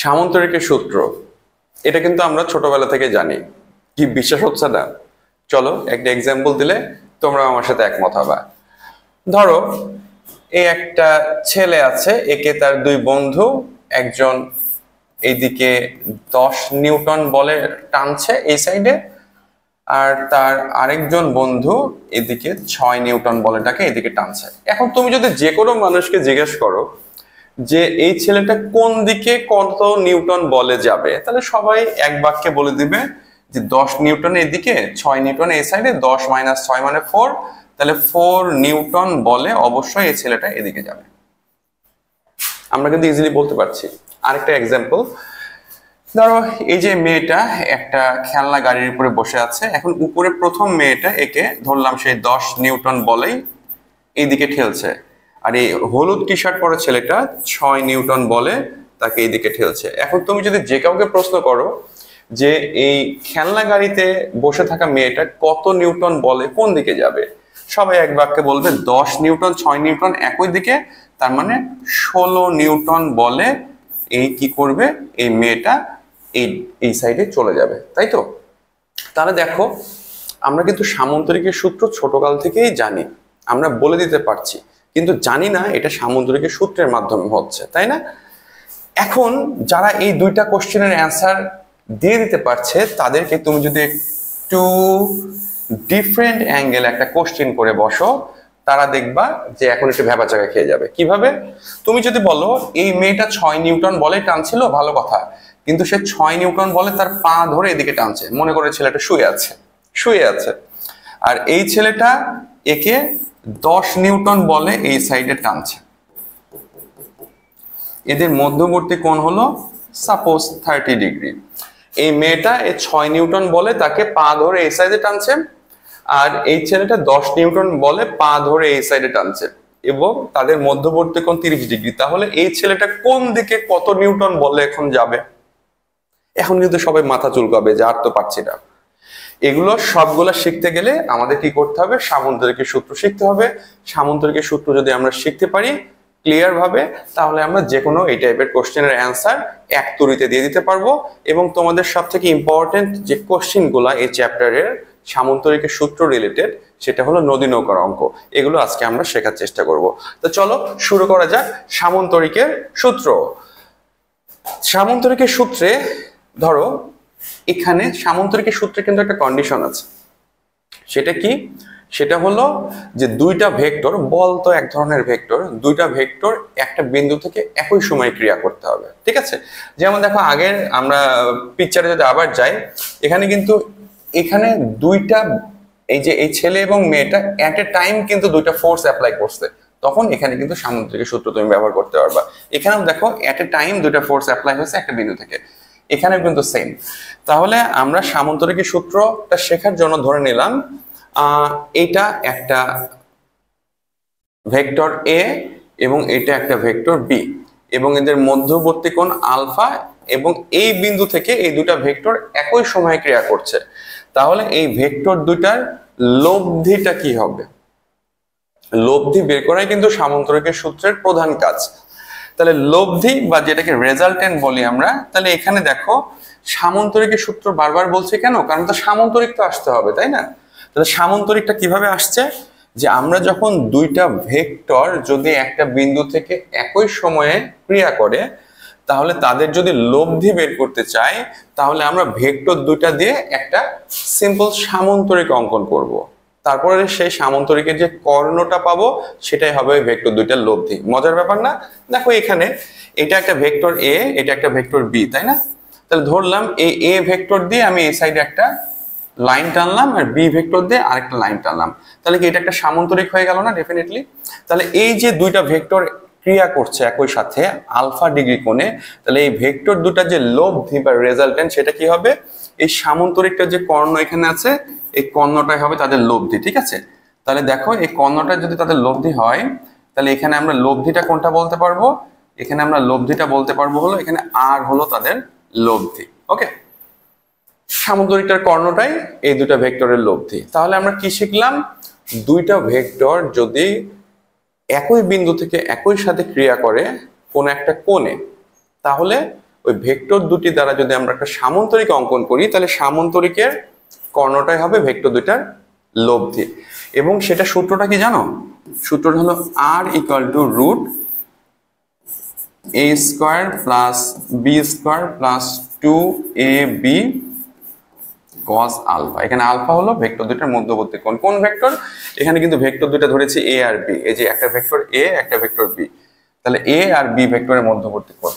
সামান্তরিকের সূত্র এটা কিন্তু আমরা ছোটবেলা থেকে জানি। কি বিশ্বাস হচ্ছে না? চলো একটা এক্সাম্পল দিলে তোমরা আমার সাথে একমত হবে। ধরো এই একটা ছেলে আছে, একে তার দুই বন্ধু, একজন এইদিকে 10 নিউটন বলে টানছে এই সাইডে, আর তার আরেকজন বন্ধু এদিকে 6 নিউটন বলটাকে এদিকে টানছে। এখন তুমি যদি যে কোনো মানুষকে জিজ্ঞেস করো যে এই ছেলেটা কোন দিকে কত নিউটন বলে যাবে, তাহলে সবাই এক বাক্যে বলে দিবে যে 10 নিউটন এদিকে, 6 নিউটন এই সাইডে, 10 - 6 মানে 4, তাহলে 4 নিউটন বলে অবশ্যই এই ছেলেটা এদিকে যাবে। আমরা কিন্তু ইজিলি বলতে পারছি। আরেকটা এক্সাম্পল, ধরো এই যে মেয়েটা একটা খেলনা গাড়ির উপরে বসে আছে। এখন উপরে প্রথম মেয়েটা, একে ধরলাম সেই 10 নিউটন বলেই এইদিকে ঠেলছে, আর এই হলুদ টি শার্ট পরা ছেলেটা 6 নিউটন বলে তাকে এইদিকে ঠেলছে। এখন তুমি যদি যে কাউকে প্রশ্ন করো যে এই খেলনা গাড়িতে বসে থাকা মেয়েটা কত নিউটন বলে কোন দিকে যাবে, সবাই এক বাক্যে বলবে 10 নিউটন 6 নিউটন একই দিকে, তার মানে 16 নিউটন বলে এই কি করবে, এই মেয়েটা এই সাইডে চলে যাবে, তাই তো? তাহলে দেখো আমরা কিন্তু সামান্তরিকের সূত্র ছোটকাল থেকেই জানি, আমরা বলে দিতে পারছি, কিন্তু জানি না এটা সামান্তরিকের সূত্রের মাধ্যমে হচ্ছে, তাই না? এখন যারা এই দুইটা কোশ্চেনের অ্যান্সার দিয়ে দিতে পারছে তাদেরকে তুমি যদি একটু ডিফারেন্ট অ্যাঙ্গেল একটা কোশ্চেন করে বসো, তারা দেখবা যে এখন একটু ভ্যাবাচাকা খেয়ে যাবে। কিভাবে? তুমি যদি বলো এই মেয়েটা 6 নিউটন বলে টানছিল, ভালো কথা, কিন্তু সে 6 নিউটন বলে তার পা ধরে এদিকে টানছে। মনে করে ছেলেটা শুয়ে আছে, আর এই ছেলেটা একে 10 নিউটন বলে এই সাইডে টানছে। এদের মধ্যবর্তী কোণ হলো সাপোজ 30 ডিগ্রি। এই মেয়েটা এই 6 নিউটন বলে তাকে পা ধরে এই সাইডে টানছে, আর এই ছেলেটা 10 নিউটন বলে পা ধরে এই সাইডে টানছে, এবং তাদের মধ্যবর্তী কোণ 30 ডিগ্রি। তাহলে এই ছেলেটা কোন দিকে কত নিউটন বলে এখন যাবে? এখন কিন্তু সবাই মাথা চুলকাবে যে আর তো পারছি না। এগুলো সবগুলো শিখতে গেলে আমাদের কি করতে হবে? সামান্তরিকের সূত্র শিখতে হবে। সামান্তরিকের সূত্র যদি আমরা শিখতে পারি ক্লিয়ার ভাবে, তাহলে আমরা যে কোনো এই টাইপের কোশ্চেনের অ্যান্সার এক তুড়িতে দিয়ে দিতে পারবো। এবং তোমাদের সব থেকে ইম্পর্টেন্ট যে কোশ্চেনগুলো এই চ্যাপ্টারের সামান্তরিকের সূত্র রিলেটেড, সেটা হলো নদী নৌকার অঙ্ক। এগুলো আজকে আমরা শেখার চেষ্টা করব। তো চলো শুরু করা যাক সামান্তরিকের সূত্র। সামান্তরিকের সূত্রে ধরো এখানে সামান্তরিকের সূত্রে কিন্তু একটা কন্ডিশন আছে। সেটা কি? সেটা হলো যে দুইটা ভেক্টর, বল তো এক ধরনের ভেক্টর, দুইটা ভেক্টর একটা বিন্দু থেকে একই সময় ক্রিয়া করতে হবে, ঠিক আছে? যেমন দেখো আগের আমরা পিকচারে যদি আবার যাই, এখানে কিন্তু এখানে দুইটা, এই যে এই ছেলে এবং মেয়েটা এট এ টাইম কিন্তু দুইটা ফোর্স অ্যাপ্লাই করছে, তখন এখানে কিন্তু সামান্তরিকের সূত্র তুমি ব্যবহার করতে পারবা। এখানেও দেখো এট এ টাইম দুইটা ফোর্স অ্যাপ্লাই হয়েছে একটা বিন্দু থেকে, এখানেও কিন্তু সেম। তাহলে আমরা সামান্তরিকের সূত্রটা শেখার জন্য ধরে নিলাম এটা একটা ভেক্টর এ এবং এটা একটা ভেক্টর বি, এবং এদের মধ্যবর্তী কোণ আলফা, এবং এই বিন্দু থেকে এই দুটা ভেক্টর একই সময়ে ক্রিয়া করছে। তাহলে এই ভেক্টর দুটার লব্ধিটা কি হবে? লব্ধি বের করাই কিন্তু সামান্তরিকের সূত্রের প্রধান কাজ। তাহলে লব্ধি বা যেটাকে রেজাল্টেন্ট বলি আমরা, তাহলে এখানে দেখো সামান্তরিকের সূত্র বারবার বলছি কেন? কারণ তো সামান্তরিক তো আসতে হবে, তাই না? তাহলে সামান্তরিকটা কিভাবে আসছে? যে আমরা যখন দুইটা ভেক্টর যদি একটা বিন্দু থেকে একই সময়ে ক্রিয়া করে, তাহলে তাদের যদি লব্ধি বের করতে চাই, তাহলে আমরা ভেক্টর দুইটা দিয়ে একটা সিম্পল সামান্তরিক অঙ্কন করব। তারপরে সেই সামান্তরিকের যে কর্ণটা পাবো সেটাই হবে ভেক্টর দুইটার লব্ধি। মজার ব্যাপার না? দেখো এখানে এটা একটা ভেক্টর এ, এটা একটা ভেক্টর বি, তাই না? তাহলে ধরলাম এই এ ভেক্টর দিয়ে আমি এই সাইডে একটা লাইন টানলাম, আর বি ভেক্টর দিয়ে আরেকটা লাইন টানলাম, তাহলে কি এটা একটা সামান্তরিক হয়ে গেল না? ডেফিনেটলি। তাহলে এই যে দুইটা ভেক্টর ক্রিয়া করছে একই সাথে আলফা ডিগ্রি কোণে, তাহলে এই ভেক্টর দুটা যে লব্ধি বা রেজাল্টেন্ট সেটা কি হবে? এই সামান্তরিকটা যে কর্ণ এখানে আছে, এই কর্ণটাই হবে তাদের লব্ধি, ঠিক আছে? তাহলে দেখো এই কর্ণটা যদি তাদের লব্ধি হয়, তাহলে এখানে আমরা লব্ধিটা কোনটা বলতে পারবো? এখানে আমরা লব্ধিটা বলতে পারবো হলো এখানে আর হলো তাদের লব্ধি। ওকে, সামান্তরিকটার কর্ণটাই এই দুটা ভেক্টরের লব্ধি। তাহলে আমরা কি শিখলাম? দুইটা ভেক্টর যদি একই বিন্দু থেকে একই সাথে ক্রিয়া করে কোন একটা কোণে, তাহলে ওই ভেক্টর দুটি দ্বারা যদি আমরা একটা সামান্তরিক অঙ্কন করি তাহলে সামান্তরিকের কর্ণটাই হবে ভেক্টর দুইটার লব্ধি। এবং সেটা সূত্রটা কি জানো? সূত্রটা হলো r = root a square plus b square plus 2ab cos alpha। এখানে আলফা হলো ভেক্টর দুইটার মধ্যবর্তী কোণ। কোন ভেক্টর? এখানে কিন্তু ভেক্টর দুইটা ধরেছি a আর b। এই যে একটা ভেক্টর a একটা ভেক্টর b, তাহলে a আর b ভেক্টরের মধ্যবর্তী কোণ।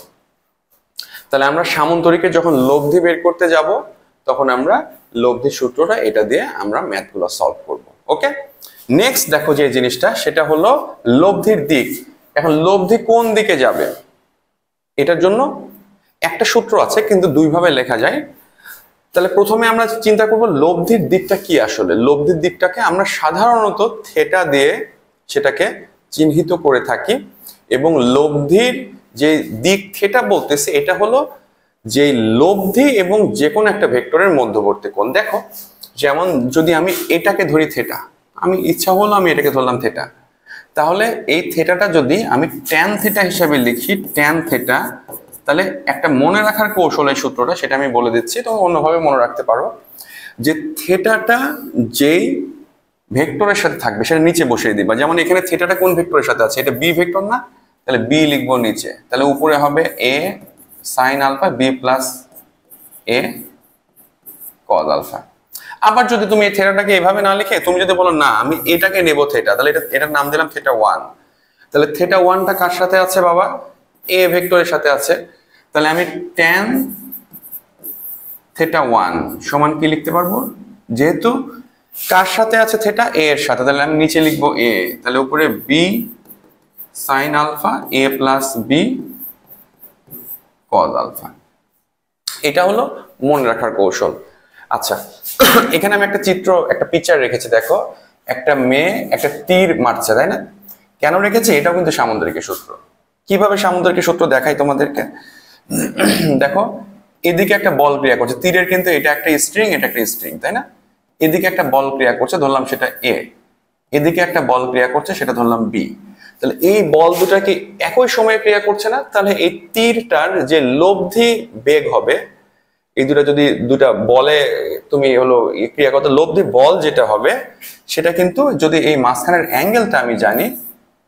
তাহলে আমরা সামান্তরিকের যখন লব্ধি বের করতে যাব তখন আমরা লব্ধি সূত্রটা এটা দিয়ে আমরা ম্যাথগুলো সলভ করব। ওকে, নেক্সট দেখো যে জিনিসটা সেটা হলো লব্ধির দিক। এখন লব্ধি কোন দিকে যাবে এটার জন্য একটা সূত্র আছে, কিন্তু দুই ভাবে লেখা যায়। তাহলে প্রথমে আমরা চিন্তা করব লব্ধির দিকটা কি। আসলে লব্ধির দিকটাকে আমরা সাধারণত থিটা দিয়ে সেটাকে চিহ্নিত করে থাকি, এবং লব্ধির যে দিক থিটা বলতেছে এটা হলো যে লব্ধি এবং যে কোনো একটা ভেক্টরের মধ্যবর্তী কোণ। দেখো, যেমন যদি আমি এটাকে ধরি থিটা, আমি ইচ্ছা হলো আমি এটাকে ধরলাম থিটা, তাহলে এই থিটাটা যদি আমি ট্যান থিটা হিসেবে লিখি, ট্যান থিটা, তাহলে একটা মনে রাখার কৌশল এই সূত্রটা, সেটা আমি বলে দিচ্ছি, তো অন্যভাবে মনে রাখতে পারো যে থিটাটা যেই ভেক্টরের সাথে থাকবে সেটা নিচে বসিয়ে দিবা। যেমন এখানে থিটাটা কোন ভেক্টরের সাথে আছে? এটা বি ভেক্টর না? তাহলে বি লিখবো নিচে, তাহলে উপরে হবে a sin alpha b plus a cos alpha। আবার যদি তুমি এই থিটাটাকে এভাবে না লিখে তুমি যদি বলো না আমি এটাকে নেব থিটা, তাহলে এটার নাম দিলাম থিটা 1। তাহলে থিটা 1টা কার সাথে আছে বাবা? a ভেক্টরের সাথে আছে। তাহলে আমি tan থিটা 1 সমান কি লিখতে পারবো? যেহেতু কার সাথে আছে থিটা? a এর সাথে, তাহলে আমি নিচে লিখবো a, তাহলে উপরে b sin alpha a plus b cos alpha। এটা হলো মনে রাখার কৌশল। আচ্ছা, এখানে আমি একটা চিত্র, একটা পিকচার রেখেছি। দেখো, একটা মেয়ে একটা তীর মারছে, তাই না? কেন রেখেছি? এটাও কিন্তু সামুদ্রিক সূত্র। কিভাবে সামুদ্রিক সূত্র দেখাই তোমাদেরকে? দেখো, এদিকে একটা বল ক্রিয়া করছে, তীরের কিন্তু এটা একটা স্ট্রিং, এটা একটা স্ট্রিং, তাই না? এদিকে একটা বল ক্রিয়া করছে, ধরলাম সেটা এ, এদিকে একটা বল ক্রিয়া করছে, সেটা ধরলাম বি। তাহলে এই বল দুটা কি একই সময়ে ক্রিয়া করছে না? তাহলে এই তীরটার যে লব্ধি বেগ হবে, এই যদি দুটা বলে তুমি হলো ক্রিয়া করতে, লব্ধি বল যেটা হবে সেটা কিন্তু যদি এই মাঝখানের অ্যাঙ্গেলটা আমি জানি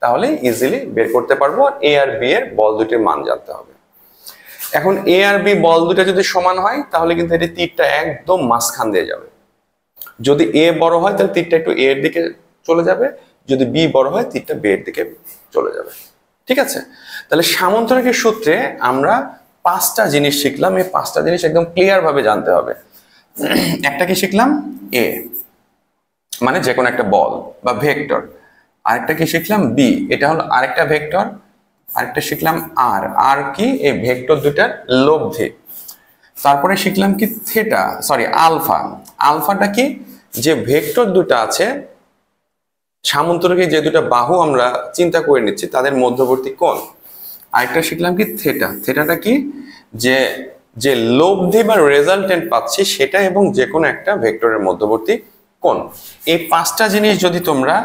তাহলে ইজিলি বের করতে পারবো। এ আর বি এর বল দুটির মান জানতে হবে। এখন এ আর বি বল দুটা যদি সমান হয় তাহলে কিন্তু এই তীরটা একদম মাঝখান দিয়ে যাবে। যদি এ বড় হয় তাহলে তীরটা একটু এ এর দিকে চলে যাবে, যদি বি বড় হয় তীরটা বি এর দিকে চলে যাবে। ঠিক আছে? তাহলে সামান্তরিকের সূত্রে আমরা 5টা জিনিস শিখলাম। এই 5টা জিনিস একদম ক্লিয়ার ভাবে জানতে হবে। একটা কি শিখলাম? এ মানে যে কোনো একটা বল বা ভেক্টর। আরেকটা কি শিখলাম? বি, এটা হলো আরেকটা ভেক্টর। আরেকটা শিখলাম আর, আর কি? এই ভেক্টর দুটার লব্ধি। তারপরে শিখলাম কি? Theta, sorry alpha. আলফাটা কি? যে ভেক্টর দুটো আছে সামান্তরিকে, যে দুটো বাহু আমরা চিন্তা করে নিচ্ছি তাদের মধ্যবর্তী কোণ। আরেকটা শিখলাম কি? থিটা। থিটাটা কি? যে যে লব্ধি বা রেজাল্টেন্ট পাচ্ছি সেটা এবং যে কোনো একটা ভেক্টরের মধ্যবর্তী কোণ। এই 5টা জিনিস যদি তোমরা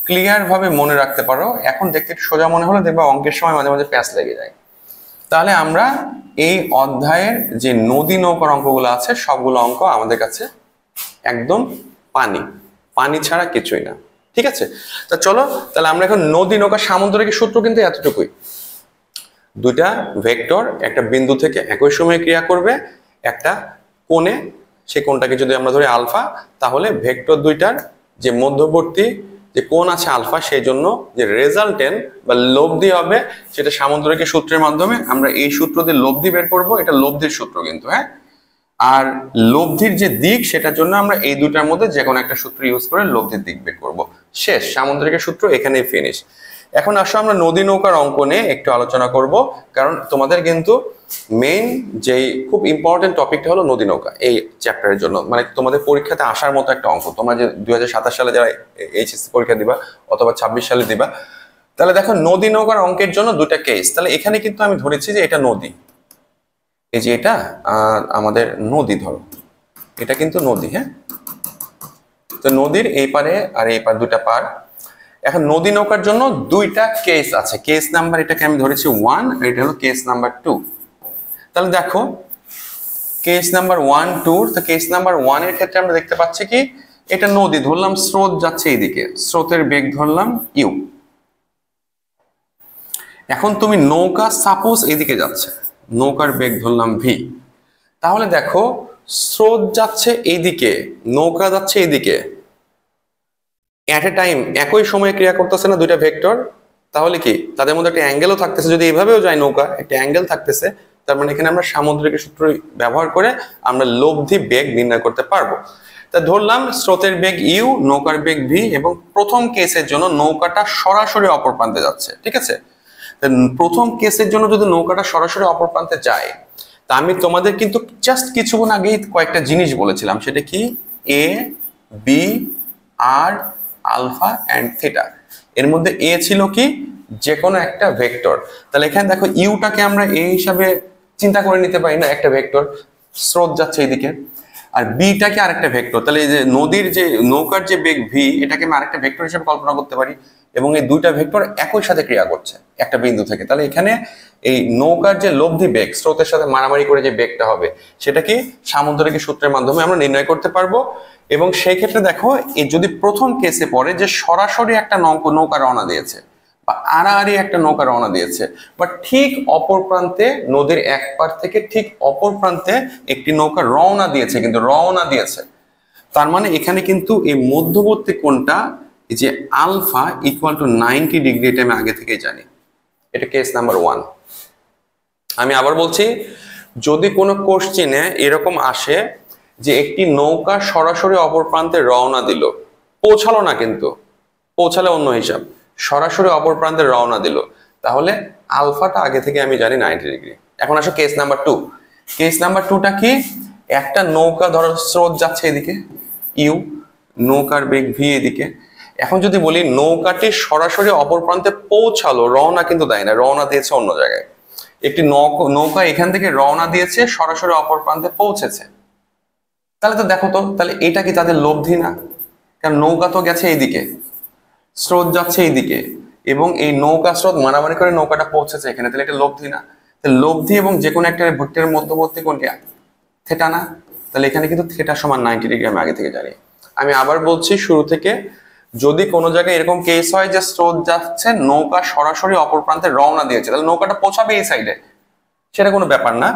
ক্লিয়ার ভাবে মনে রাখতে পারো, এখন দেখতে সোজা মনে হলো, দেখবা অঙ্কের সময় মাঝে মাঝে প্যাচ লেগে যায়। তাহলে আমরা এই অধ্যায়ের যে নদী নৌকার অঙ্কগুলো আছে সবগুলো অঙ্ক আমাদের কাছে একদম পানি, পানি ছাড়া কিছুই না। ঠিক আছে? তা চলো তাহলে আমরা এখন নদী নৌকা সামুদ্রিক সূত্র কিন্তু এতটুকুই। দুইটা ভেক্টর একটা বিন্দু থেকে একই সময়ে ক্রিয়া করবে একটা কোণে, সেই কোণটাকে যদি আমরা ধরি আলফা, তাহলে ভেক্টর দুইটার যে মধ্যবর্তী যে কোণ আছে আলফা, সেই জন্য যে রেজাল্টেন্ট বা লব্ধি হবে সেটা সামুদ্রিক সূত্রের মাধ্যমে আমরা এই সূত্র দিয়ে লব্ধি বের করব। এটা লব্ধির সূত্র কিন্তু, হ্যাঁ। আর লব্ধির যে দিক সেটার জন্য আমরা এই দুটার মধ্যে যে কোনো একটা সূত্র ইউজ করে লব্ধির দিক বের করব। শেষ, সামুদ্রিক সূত্র এখানেই ফিনিশ। এখন আসো আমরা নদী নৌকার অঙ্কনে একটু আলোচনা করব, কারণ তোমাদের কিন্তু মেইন যেই খুব ইম্পর্টেন্ট টপিকটা হলো নদী নৌকা এই চ্যাপ্টারের জন্য। মানে তোমাদের পরীক্ষাতে আসার মতো একটা অঙ্ক। তোমরা যে 2027 সালে যারা এইচএসসি পরীক্ষা দিবা অথবা 26 সালে দিবা, তাহলে দেখো নদী নৌকার অঙ্কের জন্য দুটা কেস। তাহলে এখানে কিন্তু আমি ধরেছি যে এটা নদী, এই যে এটা আমাদের নদী, ধরো এটা কিন্তু নদী, হ্যাঁ। তো নদীর এই পারে আর এই পার দুটা পার। এখন নদী নৌকার জন্য দুইটা কেস আছে। কেস নাম্বার এটাকে আমি ধরেছি 1, এটা হলো কেস নাম্বার 2। তাহলে দেখো কেস নাম্বার 1 2, তো কেস নাম্বার 1 এর ক্ষেত্রে আমরা দেখতে পাচ্ছি কি এটা নদী, ধরলাম স্রোত যাচ্ছে এইদিকে, স্রোতের বেগ ধরলাম ইউ। এখন তুমি নৌকা সাপোজ এদিকে যাচ্ছে, নৌকার বেগ ধরলাম ভি। তাহলে দেখো স্রোত যাচ্ছে এইদিকে, নৌকা যাচ্ছে এইদিকে, এট এ টাইম একই সময়ে ক্রিয়া করতেছে না দুইটা ভেক্টর? তাহলে কি তাদের মধ্যে একটা অ্যাঙ্গেলও থাকতেছে, যদি এইভাবেও যায় নৌকা একটা অ্যাঙ্গেল থাকতেছে, তার মানে এখানে আমরা সামুদ্রিক সূত্র ব্যবহার করে আমরা লব্ধি বেগ নির্ণয় করতে পারবো। তা ধরলাম স্রোতের বেগ ইউ, নৌকার বেগ ভি, এবং প্রথম কেসের জন্য নৌকাটা সরাসরি অপর প্রান্তে যাচ্ছে, ঠিক আছে? প্রথম কেসের জন্য যদি নৌকাটা সরাসরি অপর প্রান্তে যায়, তা আমি তোমাদের কিন্তু জাস্ট কিছুক্ষণ আগেই কয়েকটা জিনিস বলেছিলাম, সেটা কি A B R alpha and theta. এর মধ্যে এ ছিল কি যে কোনো একটা ভেক্টর, তাহলে এখানে দেখো ইউটাকে আমরা এ হিসাবে চিন্তা করে নিতে পারি না, একটা ভেক্টর, স্রোত যাচ্ছে এইদিকে, আর বিটাকে আরেকটা ভেক্টর, তাহলে এই যে নদীর যে নৌকার যে বেগ ভি এটাকে আমি আরেকটা ভেক্টর হিসেবে কল্পনা করতে পারি, এবং এই দুইটা ভেক্টর একই সাথে ক্রিয়া করছে একটা বিন্দু থেকে। তাহলে এখানে এই নৌকার যে লব্ধি বেগ স্রোতের সাথে মারামারি করে যে বেগটা হবে সেটা কি সামুদ্রিক সূত্রের মাধ্যমে আমরা নির্ণয় করতে পারবো। এবং সেই ক্ষেত্রে দেখো এই যদি প্রথম কেসে পড়ে যে সরাসরি একটা নৌকা রওনা দিয়েছে বা আড়াআড়ি একটা নৌকা রওনা দিয়েছে, বা ঠিক অপর প্রান্তে নদীর এক পার থেকে ঠিক অপর প্রান্তে একটি নৌকা রওনা দিয়েছে, কিন্তু রওনা দিয়েছে, তার মানে এখানে কিন্তু এই মধ্যবর্তী কোণটা এই যে আলফা ইকুয়াল টু 90 ডিগ্রি, এটা আমি আগে থেকেই জানি। এটা কেস নাম্বার 1। আমি আবার বলছি, যদি কোনো কোশ্চেনে এরকম আসে যে একটি নৌকা সরাসরি অপর প্রান্তে রওনা দিল, পৌঁছালো না, কিন্তু পৌঁছালে অন্য হিসাব, সরাসরি অপর প্রান্তে রওনা দিল, তাহলে আলফাটা আগে থেকে আমি জানি 90 ডিগ্রি। এখন আসো কেস নাম্বার 2। কেস নাম্বার 2টা কি, একটা নৌকা ধরো স্রোত যাচ্ছে এদিকে ইউ, নৌকার বেগ ভি এদিকে। এখন যদি বলি নৌকাটি সরাসরি অপর প্রান্তে পৌঁছালো, রওনা কিন্তু দেয় না, রওনা দিয়েছে অন্য জায়গায়। একটি নৌকা এখান থেকে রওনা দিয়েছে, সরাসরি অপর প্রান্তে পৌঁছেছে, তাহলে তো দেখো তো, তাহলে এটা কি তাদের লব্ধি না? কারণ নৌকা তো গেছে এইদিকে, স্রোত যাচ্ছে এইদিকে, এবং এই নৌকা স্রোত মারামারি করে নৌকাটা পৌঁছেছে এখানে, তাহলে এটা লব্ধি না? লব্ধি এবং যে কোনো একটা ভেক্টরের মধ্যবর্তী কোণটি থেটা না? তাহলে এখানে কিন্তু থেটা সমান 90 ডিগ্রি আমি আগে থেকে জানি। আমি আবার বলছি শুরু থেকে, যদি কোনো জায়গায় এরকম কেস হয় যে স্রোত যাচ্ছে, নৌকা সরাসরি অপর প্রান্তে রওনা দিয়েছে, তাহলে নৌকাটা পৌঁছাবে এই সাইডে, সেটা কোনো ব্যাপার না।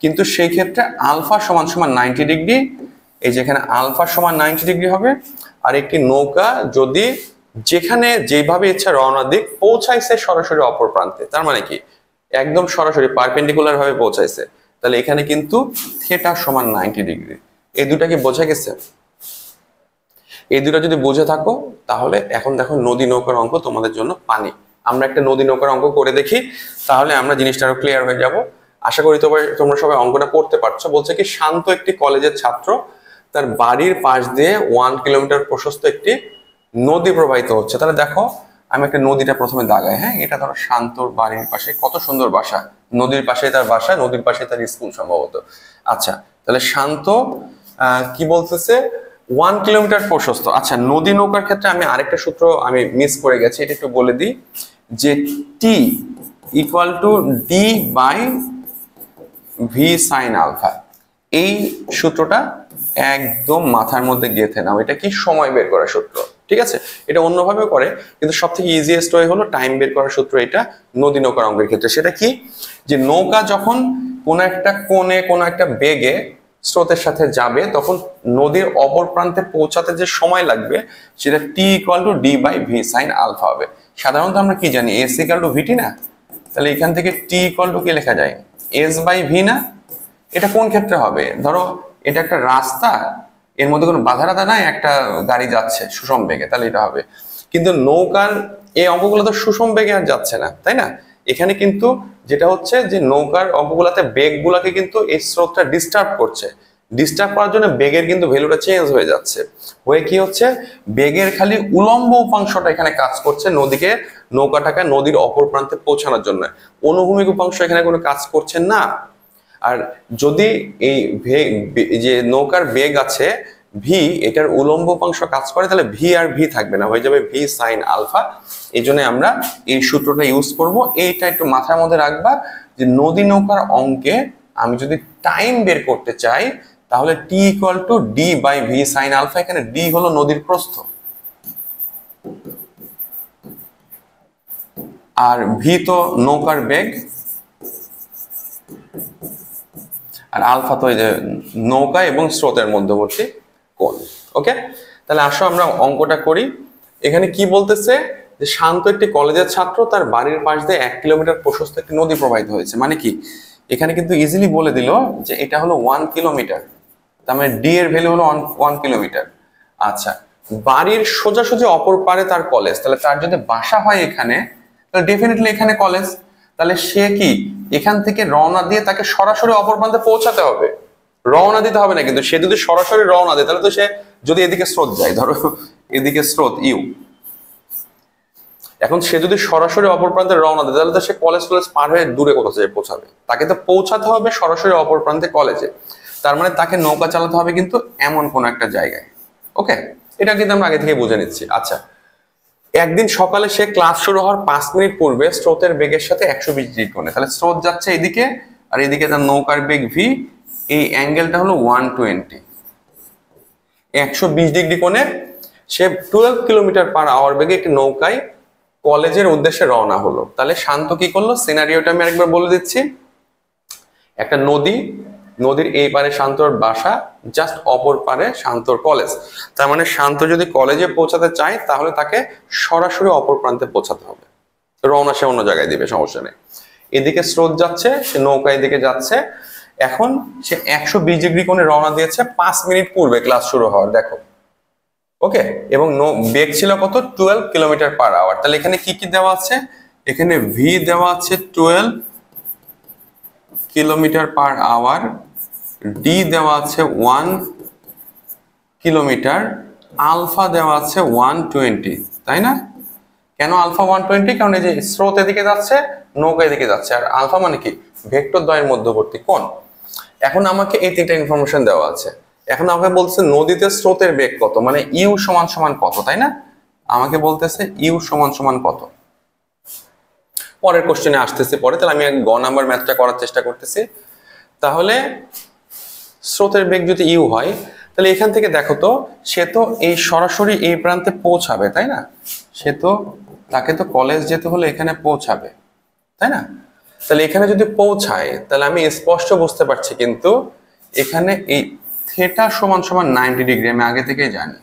কিন্তু সেই ক্ষেত্রে আলফা সমান সমান 90 ডিগ্রি, এই যেখানে আলফা সমান 90 ডিগ্রি হবে। আর একটি নৌকা যদি যেখানে যেভাবে ইচ্ছা রওনা দিক পৌঁছাইছে সরাসরি অপর প্রান্তে, তার মানে কি একদম সরাসরি পারপেন্ডিকুলার ভাবে পৌঁছাইছে, তাহলে এখানে কিন্তু থিটা সমান 90 ডিগ্রি। এই দুটা কি বোঝা গেছে? এই দুটো যদি বুঝে থাকো তাহলে এখন দেখো নদী নৌকার অঙ্ক তোমাদের জন্য পানি। আমরা একটা নদী নৌকার অঙ্ক করে দেখি, তাহলে আমরা জিনিসটা আরো ক্লিয়ার হয়ে যাব। আশা করি তোমরা সবাই অঙ্কটা করতে পারছো। বলছে কি, শান্ত একটি কলেজের ছাত্র, তার বাড়ির পাশ দিয়ে 1 কিলোমিটার প্রশস্ত একটি নদী প্রবাহিত হচ্ছে। তাহলে দেখো আমি একটা নদীটা প্রথমে দাগাই, হ্যাঁ, এটা ধরো শান্তর বাড়ির পাশে, কত সুন্দর বাসা, নদীর পাশে তার বাসা, নদীর পাশে তার স্কুল সম্ভবত। আচ্ছা, তাহলে শান্ত কি বলতেছে 1 কিলোমিটার প্রশস্ত। আচ্ছা, নদী নৌকার ক্ষেত্রে আমি আরেকটা সূত্র আমি মিস করে গেছি, এটা একটু বলে দিই, যে T equal to D by V sine alpha. এই সূত্রটা একদম মাথার মধ্যে গেঁথে নাও, এটা কি সময় বের করার সূত্র, ঠিক আছে? এটা অন্যভাবেও করে, কিন্তু সব থেকে ইজিয়েস্ট ওয়ে হলো টাইম বের করার সূত্র এটা নদী নৌকার অঙ্কের ক্ষেত্রে। সেটা কি, যে নৌকা যখন কোনো একটা কোণে কোনো একটা বেগে স্রোতের সাথে যাবে, তখন নদীর অপর প্রান্তে পৌঁছাতে যে সময় লাগবে সেটা T equal to D by V sine alpha হবে। সাধারণত আমরা কি জানি, এস ইকুয়াল টু ভিটি না? তাহলে এখান থেকে টি ইকুয়াল টু কি লেখা যায়, এস বাই ভি না? এটা কোন ক্ষেত্রে হবে? ধরো এটা একটা রাস্তা, এর মধ্যে কোনো বাধা রাধা নাই, একটা গাড়ি যাচ্ছে সুষম বেগে, তাহলে এটা হবে। কিন্তু নৌকার এই অঙ্কগুলো তো সুষম বেগে আর যাচ্ছে না, তাই না? এখানে কিন্তু যেটা হচ্ছে যে নৌকার অঙ্কগুলোতে বেগগুলোকে কিন্তু এই স্রোতটা ডিস্টার্ব করছে, ডিস্টার্ব করার জন্য বেগের কিন্তু ভ্যালুটা চেঞ্জ হয়ে যাচ্ছে, হয়ে কি হচ্ছে, বেগের খালি উলম্ব উপাংশটা এখানে কাজ করছে নদীকে, নৌকাটাকে নদীর অপর প্রান্তে পৌঁছানোর জন্য। অনুভূমিক উপাংশ এখানে কোনো কাজ করছে না। আর যদি এই যে নৌকার বেগ আছে ভি, এটার উলম্ব উপাংশ কাজ করে, তাহলে ভি আর ভি থাকবে না, হয়ে যাবে ভি সাইন আলফা। এই জন্য আমরা এই সূত্রটা ইউজ করব। এইটা একটু মাথার মধ্যে রাখবা যে নদী নৌকার অঙ্কে আমি যদি টাইম বের করতে চাই তাহলে t equal to D by V sine alpha. এখানে ডি হলো নদীর প্রস্থ আর ভি তো নৌকার বেগ আর আলফা তো এই যে নৌকা এবং স্রোতের মধ্যবর্তী কোণ। ওকে, তাহলে আসো আমরা অঙ্কটা করি। এখানে কি বলতেছে যে শান্ত একটি কলেজের ছাত্র, তার বাড়ির পাশ দিয়ে 1 কিলোমিটার প্রশস্ত একটি নদী প্রবাহিত হয়েছে। মানে কি এখানে কিন্তু ইজিলি বলে দিল যে এটা হলো 1 কিলোমিটার, তার মানে ডি এর ভ্যালু হলো 1 কিলোমিটার। আচ্ছা, বাড়ির সোজাসুজি অপর পারে তার কলেজ, তাহলে তার যদি বাসা হয় এখানে তাহলে ডেফিনেটলি এখানে কলেজ। তাহলে সে কি এখান থেকে রওনা দিয়ে তাকে সরাসরি অপর প্রান্তে পৌঁছাতে হবে, রওনা দিতে হবে না। কিন্তু সে যদি সরাসরি রওনা দেয় তাহলে তো সে যদি এদিকে স্রোত যায়, ধরো এদিকে স্রোত ইউ, এখন সে যদি সরাসরি অপর প্রান্তে রওনা দেয় তাহলে তো সে কলেজ পার হয়ে দূরে কোথাও যেয়ে পৌঁছাবে, তাকে তো পৌঁছাতে হবে সরাসরি অপর প্রান্তে কলেজে। তার মানে তাকে নৌকা চালাতে হবে কিন্তু এমন কোন একটা জায়গায়। ওকে, এটা কিন্তু আমরা আগে থেকে বুঝে নিচ্ছি। আচ্ছা, একদিন সকালে সে ক্লাস শুরু হওয়ার 5 মিনিট পূর্বে স্রোতের বেগের সাথে 120 ডিগ্রি কোণে, তাহলে স্রোত যাচ্ছে এদিকে আর এদিকে তার নৌকার বেগ ভি, এই অ্যাঙ্গেলটা হলো 120, 120 ডিগ্রি কোণে সে 12 কিলোমিটার পার আওয়ার বেগে একটি নৌকায় কলেজের উদ্দেশ্যে রওনা হলো। তাহলে শান্ত কি করলো, সিনারিওটা আমি আরেকবার বলে দিচ্ছি। একটা নদী, নদীর এই পারে শান্তর বাসা, জাস্ট অপর পারে শান্তর কলেজ। তার মানে শান্ত যদি কলেজে পৌঁছাতে চায় তাহলে তাকে সরাসরি অপর প্রান্তে পৌঁছাতে হবে, রওনা সে অন্য জায়গায় দিবে, সমস্যা নেই। এদিকে স্রোত যাচ্ছে, সে নৌকা এদিকে যাচ্ছে। এখন সে 120 ডিগ্রি কোণে রওনা দিয়েছে 5 মিনিট পূর্বে ক্লাস শুরু হওয়ার, দেখো। ওকে, এবং বেগ ছিল কত, 12 কিলোমিটার পার আওয়ার। তাহলে এখানে কি কি দেওয়া আছে, এখানে ভি দেওয়া আছে 12 কিলোমিটার পার আওয়ার, ডি দেওয়া আছে 1 কিলোমিটার, আলফা দেওয়া আছে 120, তাই না? কেন আলফা 120? কারণ এই যে স্রোত এদিকে যাচ্ছে, নৌকা এদিকে যাচ্ছে, আর আলফা মানে কি ভেক্টর দ্বয়ের মধ্যবর্তী কোণ। এখন আমাকে এই তিনটা ইনফরমেশন দেওয়া আছে। এখন আমাকে বলছে নদীতে স্রোতের বেগ কত, মানে ইউ সমান সমান কত, তাই না? আমাকে বলতেছে ইউ সমান সমান কত। পরের কোশ্চেনে আসতেছে পরে, তাহলে আমি গ নাম্বার ম্যাথটা করার চেষ্টা করতেছি। তাহলে স্রোতের বেগ যদি ইউ হয় তাহলে এখান থেকে দেখো তো সে তো এই সরাসরি এই প্রান্তে পৌঁছাবে, তাই না? সে তো তাকে তো কলেজ যেতে হলে এখানে পৌঁছাবে, তাই না? তাহলে এখানে যদি পৌঁছায় তাহলে আমি স্পষ্ট বুঝতে পারছি কিন্তু এখানে এই থেটা সমান সমান 90 ডিগ্রি আমি আগে থেকেই জানি।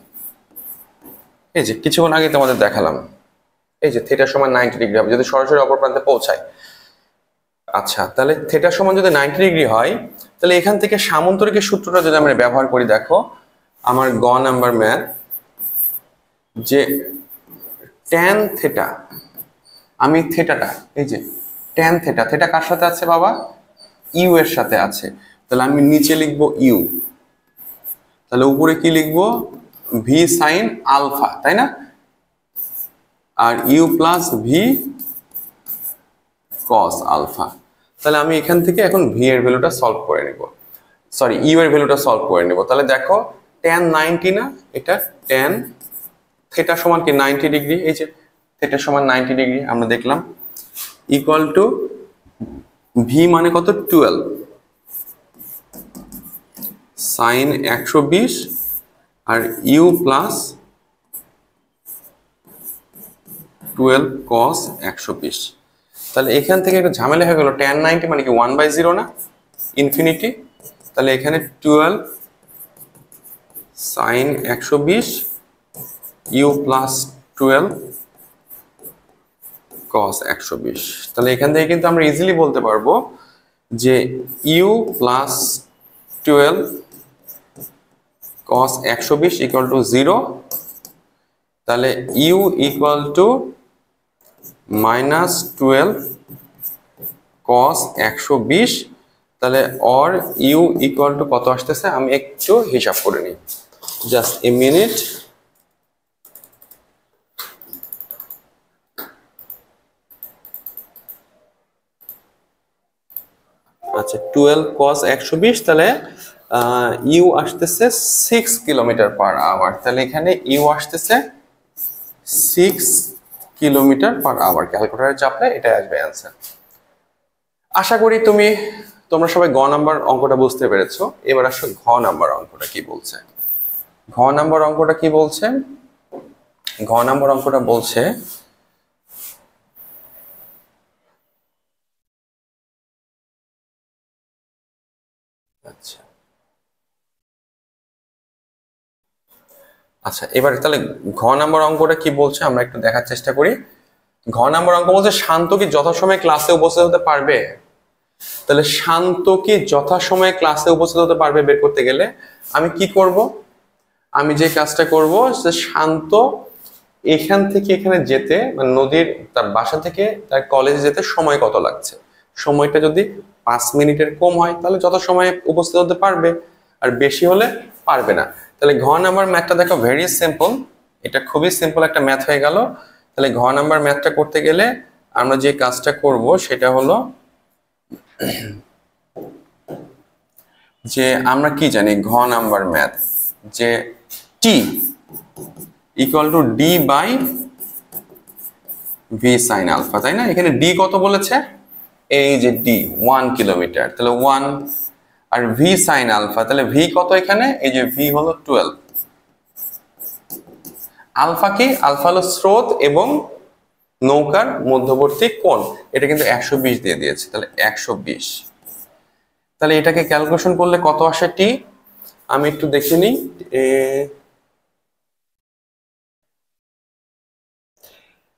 এই যে কিছুক্ষণ আগে তোমাদের দেখালাম, এই যে থেটা সমান 90 ডিগ্রি হবে যদি সরাসরি অপর প্রান্তে পৌঁছায়। আচ্ছা, তাহলে থেটা সমান যদি 90 ডিগ্রি হয় তাহলে এখান থেকে সামান্তরিকের সূত্রটা যদি আমরা ব্যবহার করি, দেখো আমার গ নাম্বার ম্যাথ, যে ট্যান থেটা, আমি থেটাটা এই যে ট্যান থেটা, থেটা কার সাথে আছে বাবা, ইউ এর সাথে আছে। তাহলে আমি নিচে লিখবো ইউ, তাহলে উপরে কি লিখবো, ভি সাইন আলফা, তাই না? আর u plus v cos alpha. তাহলে আমি এখান থেকে এখন ভি এর ভ্যালুটা সলভ করে নিব, সরি ইউ এর ভ্যালুটা সলভ করে নিব। তাহলে দেখো ট্যান 90 না, এটা ট্যান থেটা সমান কি 90 ডিগ্রি, এই যে থেটা সমান 90 ডিগ্রি আমরা দেখলাম, ইকুয়াল টু ভি মানে কত 12 সাইন 120 আর ইউ প্লাস 12 কস 120। তাহলে এখান থেকে একটু ঝামেলা হয়ে গেল, ট্যান 90 মানে কি 1/0 না, ইনফিনিটি। তাহলে এখানে 12 সাইন 120 ইউ প্লাস 12 কস 120। তাহলে এখান থেকে কিন্তু আমরা ইজিলি বলতে পারবো যে u plus 12 cos 120 equal to 0। তাহলে u equal to minus 12 cos 120। তাহলে অর ইউ ইকুয়াল টু কত আসতেছে, আমি একটু হিসাব করে নিই, জাস্ট এ মিনিট। আচ্ছা 12 cos 120, তাহলে ইউ আসতেছে 6 কিলোমিটার পার আওয়ার। তাহলে এখানে ইউ আসতেছে 6 কিলোমিটার পার আওয়ার। ক্যালকুলেটরে চাপলে এটাই আসবে অ্যান্সার। আশা করি তুমি তোমরা সবাই গ নাম্বার অঙ্কটা বুঝতে পেরেছো। এবার আসো ঘ নাম্বার অঙ্কটা কি বলছে। ঘ নাম্বার অঙ্কটা কি বলছে? ঘ নাম্বার অঙ্কটা বলছে আচ্ছা আচ্ছা এবার তাহলে ঘ নাম্বার অঙ্কটা কি বলছে আমরা একটু দেখার চেষ্টা করি। ঘ নাম্বার অঙ্ক বলছে শান্ত কি যথাসময়ে ক্লাসে উপস্থিত হতে পারবে। তাহলে শান্ত কি যথাসময়ে ক্লাসে উপস্থিত হতে পারবে বের করতে গেলে আমি কি করব, আমি যে কাজটা করব যে শান্ত এখান থেকে এখানে যেতে মানে নদীর তার বাসা থেকে তার কলেজে যেতে সময় কত লাগছে, সময়টা যদি 5 মিনিটের কম হয় তাহলে যত সময়ে উপস্থিত হতে পারবে, আর বেশি হলে পারবে না। তাহলে ঘ নাম্বার ম্যাথটা দেখো ভেরি সিম্পল, এটা খুবই সিম্পল একটা ম্যাথ হয়ে গেল। তাহলে ঘ নাম্বার ম্যাথটা করতে গেলে আমরা যে কাজটা করব সেটা হলো যে আমরা কি জানি ঘ নাম্বার ম্যাথ যে T equal to D by V sine alpha, তাই না? এখানে ডি কত বলেছে, এই যে ডি 1 কিলোমিটার, তাহলে 1, আর ভি সাইন আলফা তাহলে ভি কত এখানে, এই যে ভি হলো 12। আলফা কি, আলফা হলো স্রোত এবং নৌকার মধ্যবর্তী কোণ, এটা কিন্তু 120 দিয়ে দিয়েছে, তাহলে 120। তাহলে এটাকে ক্যালকুলেশন করলে কত আসে টি, আমি একটু দেখে নিই।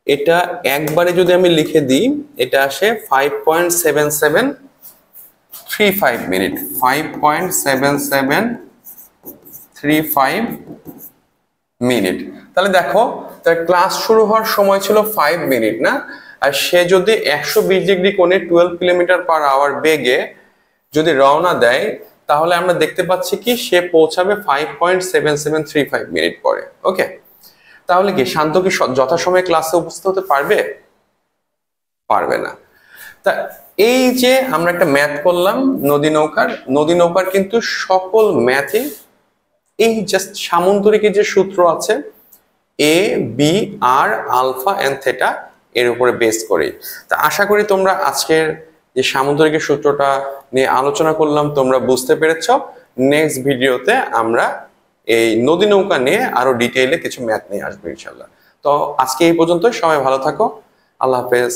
এটা একবারে যদি আমি লিখে দিই এটা আসে 5.7735 মিনিট, 5.7735 মিনিট। তাহলে দেখো তার ক্লাস শুরু হওয়ার সময় ছিল 5 মিনিট না, আর সে যদি 120 ডিগ্রি কোণে 12 কিলোমিটার/আওয়ার বেগে যদি রওনা দেয় তাহলে আমরা দেখতে পাচ্ছি কি সে পৌঁছাবে 5.7735 মিনিট পরে। ওকে, তাহলে কি শান্ত কি যথাসময়ে ক্লাসে উপস্থিত হতে পারবে? পারবে না। তা এই যে আমরা একটা ম্যাথ করলাম নদী নৌকার কিন্তু সকল ম্যাথে এই জাস্ট সামন্তরিকের যে সূত্র আছে A B R alpha and theta এর উপরে বেস করে। তা আশা করি তোমরা আজকের যে সামন্তরিকের সূত্রটা নিয়ে আলোচনা করলাম তোমরা বুঝতে পেরেছো। নেক্সট ভিডিওতে আমরা এই নদী নৌকা নিয়ে আরো ডিটেইলে কিছু ম্যাথ নিয়ে আসবো ইনশাল্লাহ। তো আজকে এই পর্যন্ত, সবাই ভালো থাকো, আল্লাহ হাফেজ।